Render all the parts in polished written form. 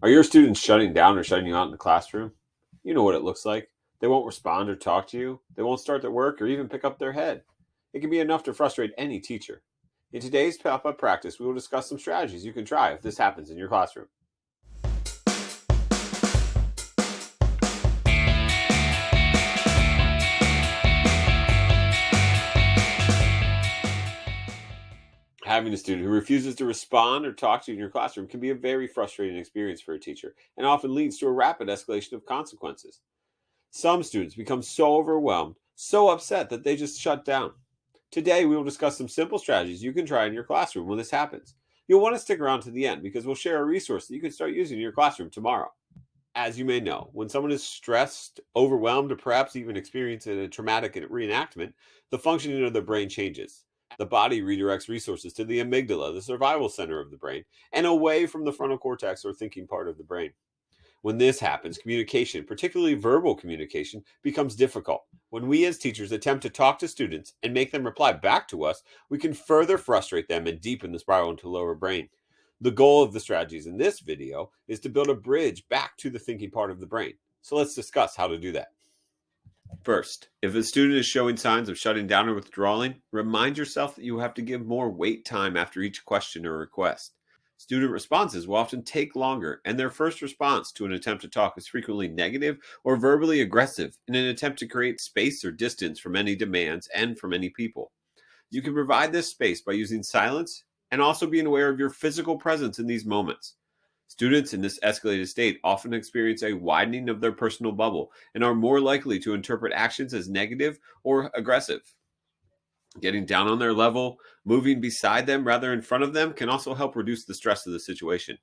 Are your students shutting down or shutting you out in the classroom? You know what it looks like. They won't respond or talk to you. They won't start their work or even pick up their head. It can be enough to frustrate any teacher. In today's pop-up practice, we will discuss some strategies you can try if this happens in your classroom. Having a student who refuses to respond or talk to you in your classroom can be a very frustrating experience for a teacher and often leads to a rapid escalation of consequences. Some students become so overwhelmed, so upset that they just shut down. Today, we will discuss some simple strategies you can try in your classroom when this happens. You'll want to stick around to the end because we'll share a resource that you can start using in your classroom tomorrow. As you may know, when someone is stressed, overwhelmed, or perhaps even experiencing a traumatic reenactment, the functioning of the brain changes. The body redirects resources to the amygdala, the survival center of the brain, and away from the frontal cortex or thinking part of the brain. When this happens, communication, particularly verbal communication, becomes difficult. When we as teachers attempt to talk to students and make them reply back to us, we can further frustrate them and deepen the spiral into lower brain. The goal of the strategies in this video is to build a bridge back to the thinking part of the brain. So let's discuss how to do that. First, if a student is showing signs of shutting down or withdrawing, remind yourself that you have to give more wait time after each question or request. Student responses will often take longer, and their first response to an attempt to talk is frequently negative or verbally aggressive in an attempt to create space or distance from any demands and from any people. You can provide this space by using silence and also being aware of your physical presence in these moments. Students in this escalated state often experience a widening of their personal bubble and are more likely to interpret actions as negative or aggressive. Getting down on their level, moving beside them rather in front of them can also help reduce the stress of the situation.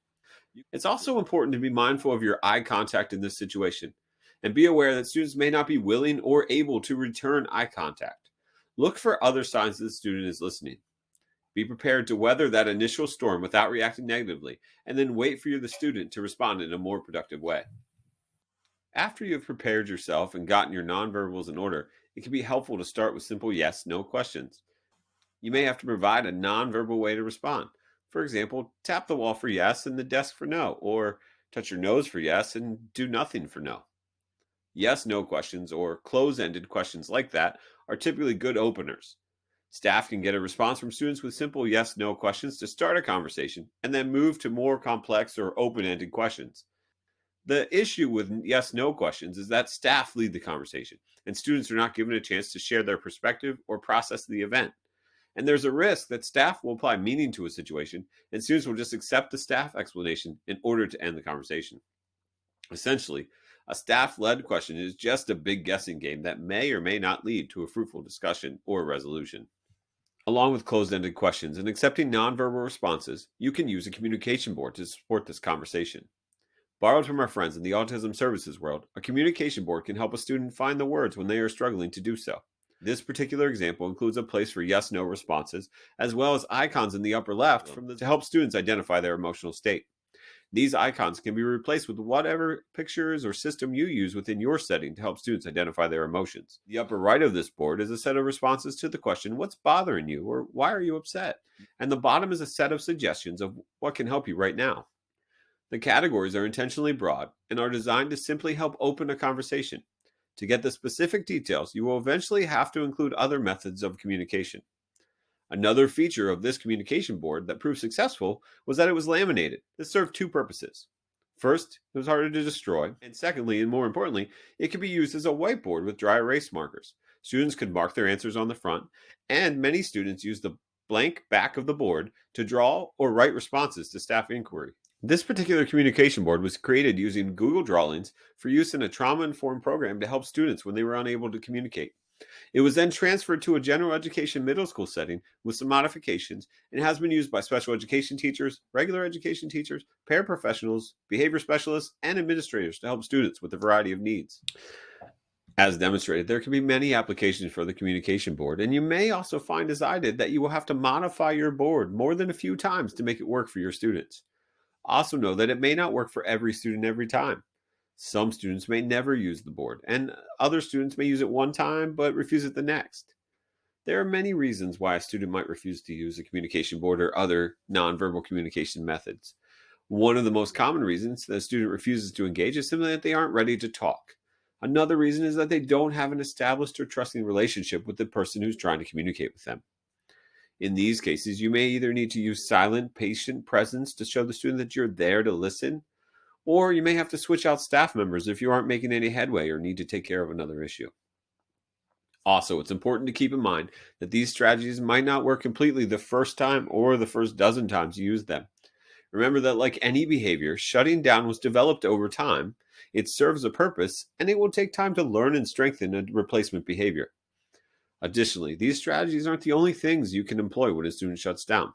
It's also important to be mindful of your eye contact in this situation and be aware that students may not be willing or able to return eye contact. Look for other signs that the student is listening. Be prepared to weather that initial storm without reacting negatively, and then wait for the student to respond in a more productive way. After you have prepared yourself and gotten your nonverbals in order, it can be helpful to start with simple yes/no questions. You may have to provide a nonverbal way to respond. For example, tap the wall for yes and the desk for no, or touch your nose for yes and do nothing for no. Yes/no questions or close-ended questions like that are typically good openers. Staff can get a response from students with simple yes/no questions to start a conversation and then move to more complex or open-ended questions. The issue with yes/no questions is that staff lead the conversation and students are not given a chance to share their perspective or process the event. And there's a risk that staff will apply meaning to a situation and students will just accept the staff explanation in order to end the conversation. Essentially, a staff-led question is just a big guessing game that may or may not lead to a fruitful discussion or resolution. Along with closed-ended questions and accepting nonverbal responses, you can use a communication board to support this conversation. Borrowed from our friends in the autism services world, a communication board can help a student find the words when they are struggling to do so. This particular example includes a place for yes/no responses, as well as icons in the upper left to help students identify their emotional state. These icons can be replaced with whatever pictures or system you use within your setting to help students identify their emotions. The upper right of this board is a set of responses to the question, what's bothering you, or why are you upset? And the bottom is a set of suggestions of what can help you right now. The categories are intentionally broad and are designed to simply help open a conversation. To get the specific details, you will eventually have to include other methods of communication. Another feature of this communication board that proved successful was that it was laminated. This served two purposes. First, it was harder to destroy, and secondly, and more importantly, it could be used as a whiteboard with dry erase markers. Students could mark their answers on the front, and many students used the blank back of the board to draw or write responses to staff inquiry. This particular communication board was created using Google Drawings for use in a trauma-informed program to help students when they were unable to communicate. It was then transferred to a general education middle school setting with some modifications and has been used by special education teachers, regular education teachers, paraprofessionals, behavior specialists, and administrators to help students with a variety of needs. As demonstrated, there can be many applications for the communication board, and you may also find, as I did, that you will have to modify your board more than a few times to make it work for your students. Also know that it may not work for every student every time. Some students may never use the board, and other students may use it one time but refuse it the next. There are many reasons why a student might refuse to use a communication board or other nonverbal communication methods. One of the most common reasons that a student refuses to engage is simply that they aren't ready to talk. Another reason is that they don't have an established or trusting relationship with the person who's trying to communicate with them. In these cases, you may either need to use silent, patient presence to show the student that you're there to listen, or you may have to switch out staff members if you aren't making any headway or need to take care of another issue. Also, it's important to keep in mind that these strategies might not work completely the first time or the first dozen times you use them. Remember that, like any behavior, shutting down was developed over time. It serves a purpose, and it will take time to learn and strengthen a replacement behavior. Additionally, these strategies aren't the only things you can employ when a student shuts down.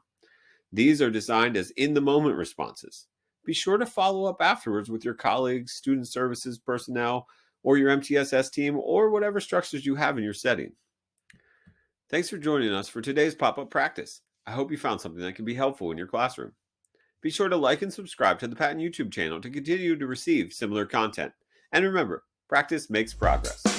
These are designed as in-the-moment responses. Be sure to follow up afterwards with your colleagues, student services personnel, or your MTSS team, or whatever structures you have in your setting. Thanks for joining us for today's pop-up practice. I hope you found something that can be helpful in your classroom. Be sure to like and subscribe to the PaTTAN YouTube channel to continue to receive similar content. And remember, practice makes progress.